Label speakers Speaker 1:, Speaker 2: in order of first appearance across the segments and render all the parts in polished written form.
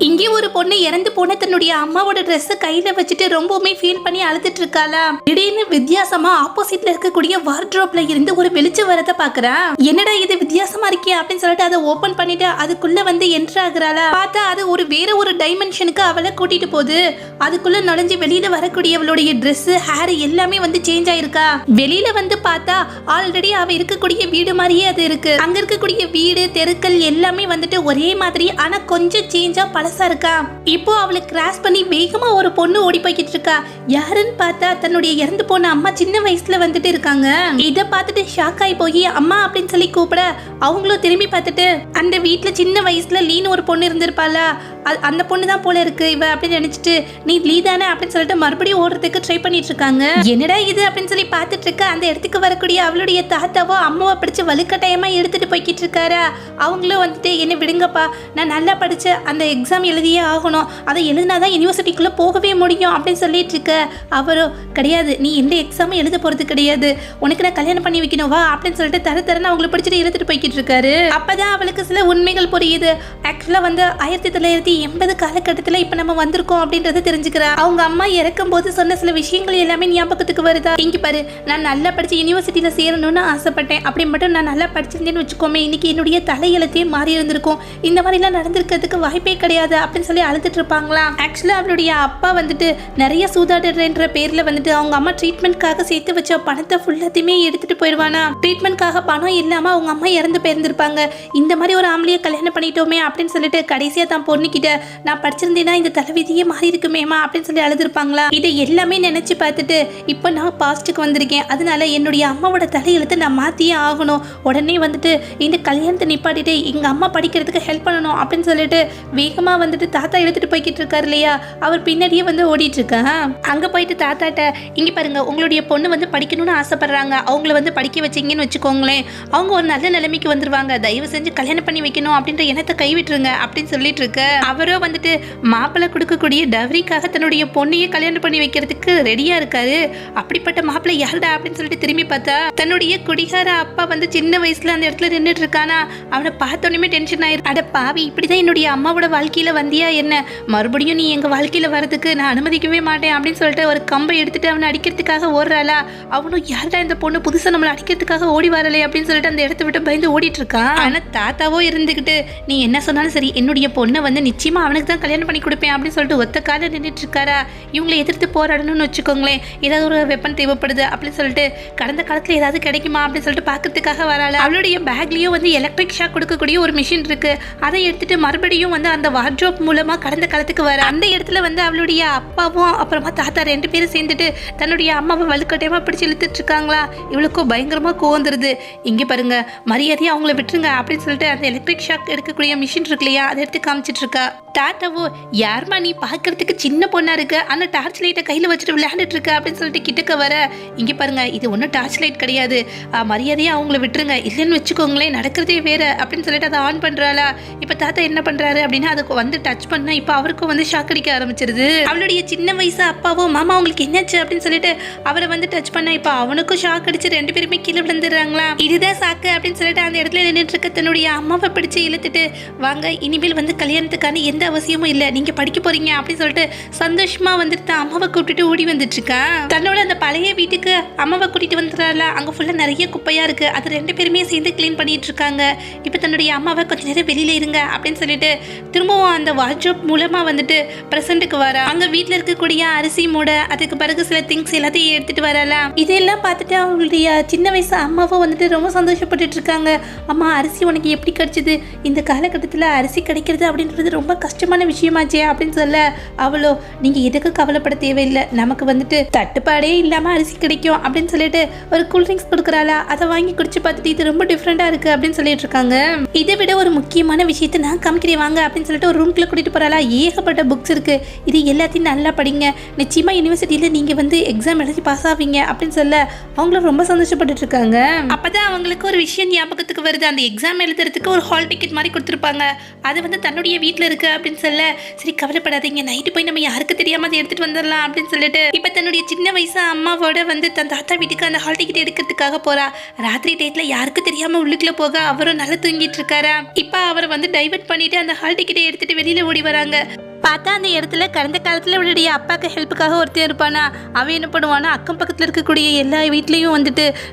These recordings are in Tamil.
Speaker 1: இங்கே ஒரு பொண்ணு இறந்து போன தன்னுடைய அம்மாவோட ட்ரெஸ் கையில வச்சுட்டு ரொம்பவுமே ஃபீல் பண்ணி அழுதுட்டு இருக்காளா. திடீர்னு வித்தியாசமா ஆப்போசிட்ல இருக்கக்கூடிய வார்ட்ரோப்ல இருந்து ஒரு வெளிச்சம் வரத பாக்குறா. என்னடா இது வித்தியாசமா இருக்கே அப்படின்னு சொல்லிட்டு அதை ஓபன் பண்ணிட்டு அதுக்குள்ள வந்து என்ட்ரு ஆகுறாளா. பார்த்தா அது ஒரு வேற ஒரு டைமென்ஷனுக்கு அவளை கூட்டிட்டு போகுது. அதுக்குள்ள நுழைஞ்சு வெளியில வரக்கூடிய அவளுடைய ட்ரெஸ் ஹேர் எல்லாமே வந்து சேஞ்ச் ஆயிருக்கா. வெளியில வந்து பார்த்தா ஆல்ரெடி அவ இருக்கக்கூடிய வீடு மாதிரியே அது இருக்கு. அங்க இருக்கக்கூடிய வீடு தெருக்கள் எல்லாமே வந்துட்டு ஒரே மாதிரி, ஆனா கொஞ்சம் சேஞ்சா பழசா இருக்கா. இப்போ அவளை கிராஸ் பண்ணி வேகமா ஒரு பொண்ணு ஓடி போய்கிட்டு இருக்கா. யாருன்னு பார்த்தா தன்னுடைய இறந்து போன அம்மா சின்ன வயசுல வந்துட்டு இருக்காங்க. இத பார்த்துட்டு ஷாக் ஆகி போய் அம்மா அப்படின்னு சொல்லி கூப்பிட அவங்களும் திரும்பி பார்த்துட்டு அந்த வீட்டுல சின்ன வயசுல லீன்னு ஒரு பொண்ணு இருந்திருப்பாளா, அந்த பொண்ணு தான் போல இருக்கு இவ அப்படின்னு நினைச்சிட்டு நீ லீ தானே அப்படின்னு சொல்லிட்டு மறுபடியும் ஓடுறதுக்கு ட்ரை பண்ணிட்டு இருக்காங்க. என்னடா இது அப்படின்னு சொல்லி பார்த்துட்டு இருக்க. அந்த இடத்துக்கு வரக்கூடிய அவளுடைய தாத்தாவோ அம்மாவை பிடிச்சு வலுக்கட்டாயமா எடுத்துட்டு போய்கிட்டு இருக்காரா. அவங்களும் வந்துட்டு என்ன விடுங்கப்பா, நான் நல்லா படிச்சு அந்த எக்ஸாம் எழுதியே ஆகணும், அதை எழுதினாதான் யூனிவர்சிட்டிக்குள்ள போகவே முடியும் அப்படின்னு சொல்லிட்டு இருக்க. அவரோ கிடையாது, நீ எந்த எக்ஸாமும் எழுத போறது கிடையாது, உனக்கு நான் கல்யாணம் பண்ணி வைக்கணும் வா அப்படின்னு சொல்லிட்டு தரன்னு அவங்களை பிடிச்சிட்டு இழுத்துட்டு போய்கிட்டு இருக்காரு. அப்பதான் அவளுக்கு சில உண்மைகள் புரியுது. ஆக்சுவலா வந்து 1980 காலகட்டத்தில் இப்ப நம்ம வந்திருக்கோம் அப்படின்றத தெரிஞ்சுக்கிறா. அவங்க அம்மா இறக்கும் போது சொன்ன சில விஷயங்கள் எல்லாமே ஞாபகத்துக்கு வருதா. இங்க பாரு, நான் நல்லா படிச்சு யூனிவர்சிட்டியில சேரணும்னு ஆசைப்பட்டேன், அப்படி மட்டும் நான் நல்லா படிச்சிருந்தேன்னு வச்சுக்கோமே இன்னைக்கு என்னுடைய தலையெழுத்தையே மாறி இருந்திருக்கும், இந்த மாதிரி எல்லாம் நடந்திருக்கிறதுக்கு வாய்ப்பே கிடையாது அப்படின்னு சொல்லி அழுதுட்டு இருப்பாங்களா. ஆக்சுவலா அவளுடைய அப்பா வந்துட்டு நிறைய சூதாடுறன்ற பேர்ல வந்துட்டு அவங்க அம்மா ட்ரீட்மெண்ட்காக சேர்த்து வச்ச பணத்தை ஃபுல்லாத்தையுமே எடுத்துட்டு போயிடுவானா. ட்ரீட்மெண்ட்காக பணம் இல்லாம அவங்க அம்மா இறந்து போயிருந்திருப்பாங்க. இந்த மாதிரி ஒரு ஆம்பளைய கல்யாணம் பண்ணிட்டோமே அப்படின்னு சொல்லிட்டு கடைசியா தான் பொண்ணுக்கிட்ட நான் படிச்சிருந்தேன்னா இந்த தலைவிதியே மாறி இருக்குமேமா அப்படின்னு சொல்லி அழுதுருப்பாங்களா. இதை எல்லாமே நினைச்சு பார்த்துட்டு இப்போ நான் பாஸ்ட்டுக்கு வந்திருக்கேன், அதனால என்னுடைய அம்மாவோட தலையெழுத்து நான் மாத்தியே ஆகணும், உடனே வந்துட்டு இந்த கல்யாணத்தை நிப்பாட்டிட்டு எங்க அம்மா படிக்கிறதுக்கு ஹெல்ப் பண்ணணும் அப்படின்னு சொல்லிட்டு வேகமா வந்துட்டு தாத்தா எடுத்துட்டு போய்கிட்டு இருக்காரு இல்லையா. அவர் பின்னாடியே வந்து ஓடிட்டு இருக்கா. அங்க போயிட்டு தாத்தாட்ட இங்க பாருங்க, உங்களுடைய பொண்ணு வந்து படிக்கணும்னு ஆசைப்படுறாங்க, அவங்கள வந்து படிக்க வச்சீங்கன்னு வச்சுக்கோங்களேன், அவங்க ஒரு நல்ல நிலைமைக்கு வந்துருவாங்க, தயவு செஞ்சு கல்யாணம் பண்ணி வைக்கணும் அப்படின்ற எண்ணத்தை கைவிட்டுருங்க அப்படின்னு சொல்லிட்டு இருக்க. அவரோ வந்துட்டு மாப்பிள்ளை கொடுக்கக்கூடிய டவரிக்காக தன்னுடைய பொண்ணையே கல்யாணம் பண்ணி வைக்கிறதுக்கு ரெடியா இருக்காரு. அப்படிப்பட்ட மாப்பிள்ளை யாருடா அப்படின்னு சொல்லிட்டு திரும்பி பார்த்தா தன்னுடைய குடிகார அப்பா வந்து சின்ன வயசுல அந்த இடத்துல நின்றுட்டு இருக்கானா. அவனை பார்த்தோன்னே டென்ஷன் ஆயிரு. அட பாவி, இப்படிதான் என்னுடைய அம்மாவோட வாழ்க்கையில வந்தியா என்ன, மறுபடியும் நீ எங்க வாழ்க்கையில வரதுக்கு நான் அனுமதிக்கவே மாட்டேன் அப்படின்னு சொல்லிட்டு ஒரு கம்பை எடுத்துட்டு அவனை அடிக்கிறதுக்காக ஓடுறாளா. அவனும் யாருடா இந்த பொண்ணு புதுசா நம்மளை அடிக்கிறதுக்காக ஓடி வரலே அப்படின்னு சொல்லிட்டு அந்த இடத்த விட்டு பயந்து ஓடிட்டு இருக்கான். ஆனா தாத்தாவோ இருந்துகிட்டு நீ என்ன சொன்னாலும் சரி, என்னுடைய பொண்ணை வந்து நிச்சயமா அவனுக்கு தான் கல்யாணம் பண்ணி கொடுப்பேன் அப்படின்னு சொல்லிட்டு ஒத்த கால நின்றுட்டு இருக்காரா. இவங்களை எதிர்த்து போராடணும்னு வச்சுக்கோங்களேன், ஏதாவது ஒரு வெப்பன் தேவைப்படுது அப்படின்னு சொல்லிட்டு கடந்த காலத்துல ஏதாவது கிடைக்குமா அப்படின்னு சொல்லிட்டு பாக்கிறதுக்காக வராள. அவளுடைய பேக்லயும் வந்து எலக்ட்ரிக் ஷாக் கொடுக்கக்கூடிய ஒரு மிஷின் இருக்கு, அதை எடுத்துட்டு மறுபடியும் வந்து அந்த வார்ட்ரோப் மூலமா கடந்த காலத்துக்கு வர. அந்த இடத்துல வந்து அவளுடைய அப்பாவும் அப்புறமா தாத்தா ரெண்டு பேரும் சேர்ந்துட்டு தன்னுடைய அம்மாவை வலுக்கட்டாயமா பிடிச்சு இழுத்துட்டு இருக்காங்களா. இவளுக்கும் பயங்கரமா கோவந்துருது. இங்க பாருங்க, மரியாதையா அவங்கள விட்டுருங்க அப்படின்னு சொல்லிட்டு அந்த எலக்ட்ரிக் ஷாக் எடுக்கக்கூடிய மிஷின் இருக்கு இல்லையா, அதை எடுத்து காமிச்சிட்டு இருக்கா. தாத்தாவோ யாருமா நீ பாக்குறதுக்கு சின்ன பொண்ணா இருக்கு, ஆனா டார்ச் லைட்டை கையில வச்சுட்டு விளையாண்டுட்டு இருக்க அப்படின்னு சொல்லிட்டு கிட்டக்க வர. இங்க பாருங்க, இது ஒன்னும் டார்ச் லைட் கிடையாது, மரியாதையா அவங்கள விட்டுருங்க, இல்லைன்னு வச்சுக்கோங்களேன் நடக்கிறதே வேற அப்படின்னு சொல்லிட்டு அதை ஆன் பண்றாளா. இப்ப தாத்தா என்ன பண்றாரு அப்படின்னா அதுக்கு வந்து டச் பண்ணா இப்ப அவருக்கும் வந்து ஷாக் அடிக்க ஆரம்பிச்சிருது. அவளுடைய சின்ன வயசு அப்பாவோ மாமா அவங்களுக்கு என்னாச்சு அப்படின்னு சொல்லிட்டு அவரை வந்து டச் பண்ணா இப்ப அவனுக்கும் ஷாக் அடிச்சு ரெண்டு பேருமே கீழே விழுந்துடுறாங்களா. இதுதான் சாக்கு அப்படின்னு சொல்லிட்டு அந்த இடத்துல நின்றுட்டு இருக்க தன்னுடைய அம்மாவை பிடிச்சு இழுத்துட்டு வாங்க, இனிமேல் வந்து கல்யாணத்துக்கான எந்த அவசியமும் இல்லை, நீங்க படிக்க போறீங்க அப்படின்னு சொல்லிட்டு சந்தோஷமா வந்துட்டு அம்மாவை கூப்பிட்டுட்டு ஓடி வந்துட்டு இருக்கா. தன்னோட அந்த பழைய வீட்டுக்கு அம்மாவை கூட்டிட்டு வந்துடுறாள். அங்க ஃபுல்லா நிறைய குப்பையா இருக்கு, அது ரெண்டு பேருமே சேர்ந்து கிளீன் பண்ணிட்டு இருக்காங்க. இப்ப தன்னுடைய அம்மாவை கொஞ்ச நேரம் வெளியில இருங்க அப்படின்னு சொல்லிட்டு திரும்பவும் அந்த வார்ட்ரோப் மூலமா வந்துட்டு பிரசன்ட்டுக்கு வரா. அங்க வீட்டுல இருக்கக்கூடிய அரிசி மூட, அதுக்கு பிறகு சில திங்ஸ் எல்லாத்தையும் எடுத்துட்டு வரலாம். இதெல்லாம் பார்த்துட்டு அவங்களுடைய சின்ன வயசு அம்மாவும் வந்துட்டு ரொம்ப சந்தோஷப்பட்டுட்டு இருக்காங்க. அம்மா அரிசி உனக்கு எப்படி கிடைச்சது, இந்த காலகட்டத்தில் அரிசி கிடைக்கிறது அப்படின்றது ரொம்ப கஷ்டமான விஷயமாச்சே அப்படின்னு சொல்ல அவளோ நீங்க எதுக்கு கவலைப்பட தேவையில்லை, நமக்கு வந்துட்டு தட்டுப்பாடே இல்லாம அரிசி கிடைக்கும் அப்படின்னு சொல்லிட்டு ஒரு கூல்ட்ரிங்க்ஸ் கொடுக்குறாளா. அதை வாங்கி குடிச்சு பார்த்துட்டு இது ரொம்ப டிஃப்ரெண்டா இருக்கு அப்படின்னு சொல்லிட்டு இருக்காங்க. இதை விட ஒரு முக்கியமான விஷயத்தை நான் காமிக்கிறேன் வாங்க அப்படின்னு சொல்லிட்டு ஒரு ரூம்குள்ள கூட்டிட்டு போறாளா. ஏகப்பட்ட புக்ஸ் இருக்கு, இது எல்லாத்தையும் நல்லா படிங்க, நிச்சயமா யூனிவர்சிட்டியில நீங்க வந்து எக்ஸாம் எழுதி பாஸ் ஆவீங்க அப்படின்னு சொல்ல அவங்களும் ரொம்ப சந்தோஷப்பட்டு இருக்காங்க. அப்பதான் அவங்களுக்கு ஒரு விஷயம் ஞாபகத்துக்கு வருது. அந்த எக்ஸாம் எழுதுறதுக்கு ஒரு ஹால் டிக்கெட் மாதிரி கொடுத்துருப்பாங்க, அது வந்து தன்னுடைய வீட்டில் இருக்கு அப்படின்னு சொல்ல, சரி கவலைப்படாதீங்க, நைட்டு போய் நம்ம யாருக்கு தெரியாம அதை எடுத்துட்டு வந்துடலாம் அப்படின்னு சொல்லிட்டு இப்ப தன்னுடைய சின்ன வயசு அம்மாவோட வந்து தன் தாத்தா வீட்டுக்கு அந்த ஹால் டிக்கெட் எடுக்கிறதுக்காக போறா. ராத்திரி டயத்துல யாருக்கு தெரியாம உள்ளுக்குள்ள போக அவரும் நல்லா தூங்கிட்டு இருக்காரா. இப்ப அவரை வந்து டைவர்ட் பண்ணிட்டு அந்த ஹால் டிக்கெட்டை எடுத்துட்டு வெளியில ஓடி வராங்க. பார்த்தா அந்த இடத்துல கடந்த காலத்தில் இவளுடைய அப்பாவுக்கு ஹெல்ப்புக்காக ஒருத்தர் இருப்பானா. அவன் என்ன பண்ணுவானா, அக்கம் பக்கத்தில் இருக்கக்கூடிய எல்லா வீட்லேயும் வந்துட்டு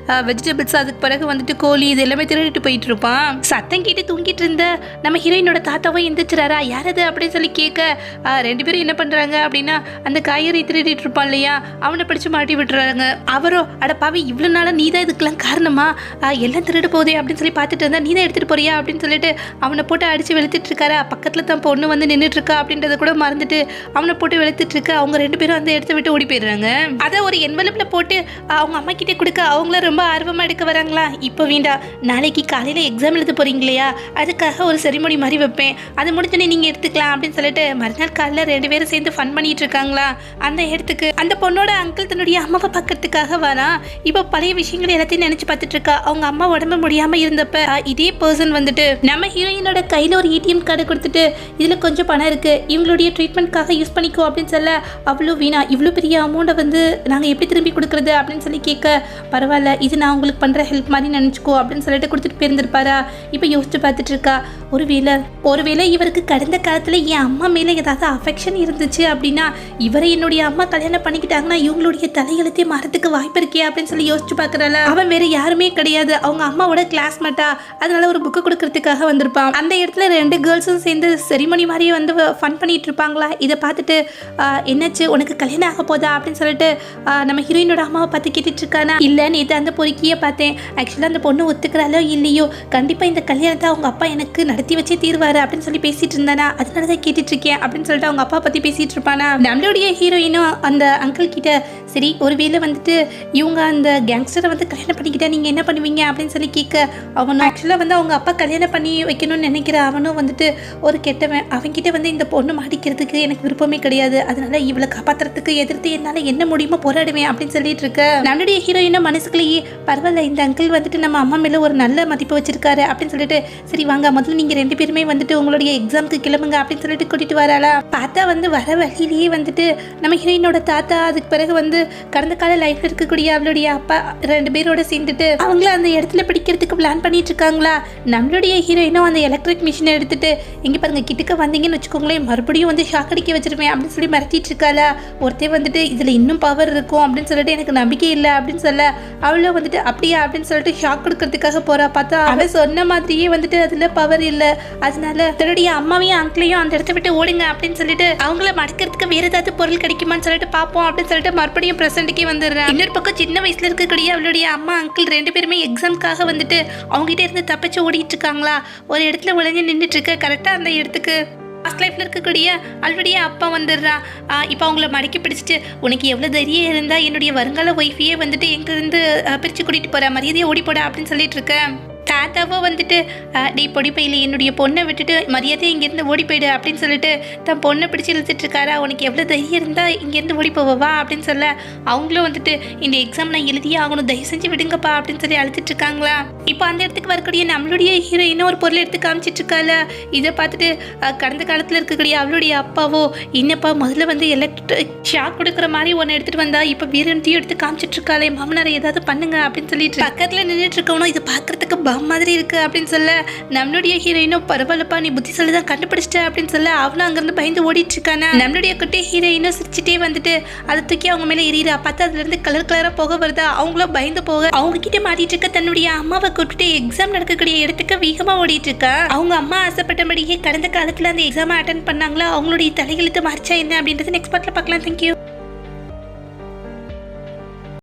Speaker 1: வெஜிடபிள்ஸ், அதுக்கு பிறகு வந்துட்டு கோழி, இது எல்லாமே திருடிட்டு போயிட்டு இருப்பான். சத்தம் கேட்டு தூங்கிட்டு இருந்த நம்ம ஹீரோயினோட தாத்தாவும் எந்திரிச்சிராரா. யாரது அப்படின்னு சொல்லி கேட்க, ரெண்டு பேரும் என்ன பண்ணுறாங்க அப்படின்னா அந்த காய்கறி திருடிட்டு இருப்பான் இல்லையா, அவனை பிடிச்சி மாட்டி விட்டுறாங்க. அவரோ அடப்பாவி, இவ்வளோ நாளாக நீ தான் இதுக்கெல்லாம் காரணமா, எல்லாம் திருடு போதே அப்படின்னு சொல்லி பார்த்துட்டு இருந்தா, நீ தான் எடுத்துகிட்டு போறியா அப்படின்னு சொல்லிட்டு அவனை போட்டு அடித்து வெளுத்துட்டு இருக்காரா. பக்கத்தில் தான் பொண்ணு வந்து நின்றுட்டு இருக்கா அப்படின்றத கூட மறந்துட்டு அவனை போட்டு வெளுத்துட்டு இருக்க. அவங்க ரெண்டு பேரும் அந்த இடத்த விட்டு ஓடி போயிடுறாங்க. அதை ஒரு என்வலப்ல போட்டு அவங்க அம்மா கிட்டே கொடுக்க அவங்கள ரொம்ப ஆர்வமா எடுக்க வராங்களா. இப்போ வேண்டாம், நாளைக்கு காலையில எக்ஸாம் எழுத போறீங்க இல்லையா, அதுக்காக ஒரு செரிமோனி மாதிரி வைப்பேன், அது முடிஞ்சோடனே நீங்க எடுத்துக்கலாம் அப்படின்னு சொல்லிட்டு மறுநாள் காலையில் ரெண்டு பேரும் சேர்ந்து ஃபன் பண்ணிட்டு இருக்காங்களா. அந்த இடத்துக்கு அந்த பொண்ணோட அங்கிள் தன்னுடைய அம்மாவை பார்க்கறதுக்காக வரா. இப்போ பழைய விஷயங்கள் எல்லாத்தையும் நினைச்சு பார்த்துட்டு இருக்கா. அவங்க அம்மா உடம்பு முடியாம இருந்தப்ப இதே பர்சன் வந்துட்டு நம்ம ஹீரோயினோட கையில ஒரு ஏடிஎம் கார்டு கொடுத்துட்டு, இதுல கொஞ்சம் பணம் இருக்கு, இவங்களுடைய ட்ரீட்மெண்ட்காக யூஸ் பண்ணிக்கோ அப்படின்னு சொல்ல, அவ்வளோ வீணா இவ்வளோ பெரிய அமௌண்ட்டை வந்து நாங்கள் எப்படி திரும்பி கொடுக்குறது அப்படின்னு சொல்லி கேட்க, பரவாயில்ல இது நான் உங்களுக்கு பண்ணுற ஹெல்ப் மாதிரி நினச்சிக்கோ அப்படின்னு சொல்லிட்டு கொடுத்துட்டு போயிருந்திருப்பாரா. இப்போ யோசிச்சு பார்த்துட்டு இருக்கா, ஒருவேளை இவருக்கு கடந்த காலத்தில் என் அம்மா மேலே ஏதாவது அஃபெக்ஷன் இருந்துச்சு அப்படின்னா, இவரை என்னுடைய அம்மா கல்யாணம் பண்ணிக்கிட்டாங்கன்னா இவங்களுடைய தலையெழுத்தே மாறதுக்கு வாய்ப்பு இருக்கே அப்படின்னு சொல்லி யோசிச்சு பார்க்குறாள். அவன் வேற யாருமே கிடையாது, அவங்க அம்மாவோட கிளாஸ்மேட்டா, அதனால ஒரு புக்கு கொடுக்கறதுக்காக வந்திருப்பான். அந்த இடத்துல ரெண்டு கேர்ள்ஸும் சேர்ந்து செரிமோனி மாதிரியே வந்து ஃபன் பண்ணிட்டு இருப்பாங்களா. இதை பார்த்துட்டு என்னாச்சு உனக்கு கல்யாணம் ஆக போதா அப்படின்னு சொல்லிட்டு நம்ம ஹீரோயினோட அம்மாவை பார்த்து கேட்டுட்டு இருக்கானா. இல்லை, நேற்று அந்த பொறுக்கியை பார்த்தேன், ஆக்சுவலாக அந்த பொண்ணு ஒத்துக்கிறாளோ இல்லையோ, கண்டிப்பாக இந்த கல்யாணத்தை அவங்க அப்பா எனக்கு நடத்தி வச்சே தீர்வாரு அப்படின்னு சொல்லி பேசிட்டு இருந்தானா, அதனால தான் கேட்டுட்டு இருக்கேன் அப்படின்னு சொல்லிட்டு அவங்க அப்பா பற்றி பேசிட்டு இருப்பானா. நம்மளுடைய ஹீரோயினும் அந்த அங்கிள் கிட்ட, சரி ஒருவேளை வந்துட்டு இவங்க அந்த கேங்ஸ்டரை வந்து கல்யாணம் பண்ணிக்கிட்டா நீங்கள் என்ன பண்ணுவீங்க அப்படின்னு சொல்லி கேட்க, அவனும் ஆக்சுவலாக வந்து அவங்க அப்பா கல்யாணம் பண்ணி வைக்கணும்னு நினைக்கிற அவனும் வந்துட்டு ஒரு கெட்டவன், அவன்கிட்ட வந்து இந்த பொண்ணு மாட்டிக்கிறதுக்கு எனக்கு விருப்பமே கிடையாது, அதனால இவளை காப்பாற்றுறதுக்கு எதிர்த்து என்னால் என்ன முடியுமோ போராடுவேன் அப்படின்னு சொல்லிட்டு இருக்க. நம்மளுடைய ஹீரோயினும் மனசுக்குள்ளேயே, பரவாயில்ல இந்த அங்கிள் வந்துட்டு நம்ம அம்மா மேலே ஒரு நல்ல மதிப்பு வச்சிருக்காரு அப்படின்னு சொல்லிட்டு, சரி வாங்க முதல்ல நீங்கள் ரெண்டு பேருமே வந்துட்டு உங்களுடைய எக்ஸாமுக்கு கிளம்புங்க அப்படின்னு சொல்லிட்டு கூட்டிட்டு வராளா. பார்த்தா வந்து வர வழியிலேயே வந்துட்டு நம்ம ஹீரோயினோட தாத்தா, அதுக்கு பிறகு வந்து கடந்த கால லைஃப்ல இருக்கக்கூடிய அவளுடைய அப்பா ரெண்டு பேரோட சேர்ந்துட்டு அவங்கள அந்த இடத்துல பிடிக்கிறதுக்கு பிளான் பண்ணிட்டு இருக்காங்களா. நம்மளுடைய ஹீரோயினும் அந்த எலக்ட்ரிக் மிஷினை எடுத்துட்டு, இங்கே பாருங்க கிட்டக்க வந்தீங்கன்னு வச்சுக்கோங்களேன், மறுபடியும் வந்து ஷாக் அடிக்க வச்சிருவேன் அப்படின்னு சொல்லி மிரட்டிட்டு இருக்காளா. ஒருத்தர் வந்துட்டு இதில் இன்னும் பவர் இருக்கும் அப்படின்னு சொல்லிட்டு எனக்கு நம்பிக்கை இல்லை அப்படின்னு சொல்ல, அவளும் வந்துட்டு அப்படியா அப்படின்னு சொல்லிட்டு ஷாக் கொடுக்கறதுக்காக போறா. பார்த்தா அவன் சொன்ன மாதிரியே வந்துட்டு அதில் பவர் இல்லை, அதனால தன்னுடைய அம்மாவையும் அங்கிளையும் அந்த இடத்த விட்டு ஓடுங்க அப்படின்னு சொல்லிட்டு அவங்கள மடக்கிறதுக்கு வேற ஏதாவது பொருள் கிடைக்குமான்னு சொல்லிட்டு பார்ப்போம் அப்படின்னு சொல்லிட்டு மறுபடியும் பிரசன்ட்டுக்கே வந்துடுறேன். இன்னொரு பக்கம் சின்ன வயசுல இருக்கக்கூடிய அவளுடைய அம்மா அங்கிள் ரெண்டு பேருமே எக்ஸாம்காக வந்துட்டு அவங்ககிட்ட இருந்து தப்பிச்சு ஓடிட்டு இருக்காங்களா. ஒரு இடத்துல உழைஞ்சு நின்றுட்டு இருக்க. கரெக்டாக அந்த இடத்துக்கு ஃபர்ஸ்ட் லைஃப்ல இருக்கக்கூடிய அவளுடைய அப்பா வந்துடுறான். இப்போ அவங்கள மடக்கி பிடிச்சிட்டு, உனக்கு எவ்வளோ தைரியம் இருந்தால் என்னுடைய வருங்கால ஒய்ஃபையே வந்துட்டு எங்கிருந்து பிரித்து கூட்டிகிட்டு போகிற, மரியாதையை ஓடி போட அப்படின்னு சொல்லிட்டு இருக்கேன். தாத்தாவோ வந்துட்டு, டே பொடிப்பையில் என்னுடைய பொண்ணை விட்டுட்டு மரியாதையை இங்கேருந்து ஓடி போயிடு அப்படின்னு சொல்லிட்டு தன் பொண்ணை பிடிச்சி இழுத்துட்டு இருக்காரா. உனக்கு எவ்வளோ தைரியம் இருந்தால் இங்கேருந்து ஓடி போவா அப்படின்னு சொல்ல, அவங்களும் வந்துட்டு இந்த எக்ஸாம் நான் எழுதியே ஆகணும், தயவு செஞ்சு விடுங்கப்பா அப்படின்னு சொல்லி அழுத்துட்டு இருக்காங்களா. இப்போ அந்த இடத்துக்கு வரக்கூடிய நம்மளுடைய ஹீரோயினும் ஒரு பொருள் எடுத்து காமிச்சிட்டு இருக்காள. இதை பார்த்துட்டு கடந்த காலத்தில் இருக்கக்கூடிய அவளுடைய அப்பாவோ, என்னப்பா முதல்ல வந்து எலக்ட்ரிக் ஷாக் கொடுக்குற மாதிரி ஒன்று எடுத்துகிட்டு வந்தா, இப்போ வீரத்தையும் எடுத்து காமிச்சிட்டு இருக்காளே, மாமனாரை ஏதாவது பண்ணுங்க அப்படின்னு சொல்லிட்டு பக்கத்தில் நின்றுட்டு இருக்கணும். இது பார்க்கறதுக்கு மாதிரி இருக்கு அப்படின்னு சொல்ல, நம்மளுடைய ஹீரோயினும் பரவாயில்லப்பா நீ புத்திசாலி தான் கண்டுபிடிச்சிட்ட அப்படின்னு சொல்ல, அவனும் அங்கிருந்து பயந்து ஓடிட்டு இருக்கானா. நம்மளுடைய குட்டி ஹீரோயினும் சிரிச்சுட்டே வந்துட்டு அதை தூக்கி அவங்க மேல எறிகிறா. பார்த்தா அதுல இருந்து கலர் கலரா போக வருதா. அவங்களும் பயந்து போக அவங்க கிட்ட மாட்டிட்டு இருக்க தன்னுடைய அம்மாவை கூப்பிட்டு எக்ஸாம் நடக்கக்கூடிய இடத்துக்கு வேகமா ஓடிட்டு இருக்கா. அவங்க அம்மா ஆசைப்பட்டபடியே கடந்த காலத்துல அந்த எக்ஸாம் அட்டென்ட் பண்ணாங்களா, அவங்களுடைய தலையெழுத்து மாறிச்சா என்ன அப்படின்றது நெக்ஸ்ட் பார்ட்ல பார்க்கலாம். தேங்க்யூ.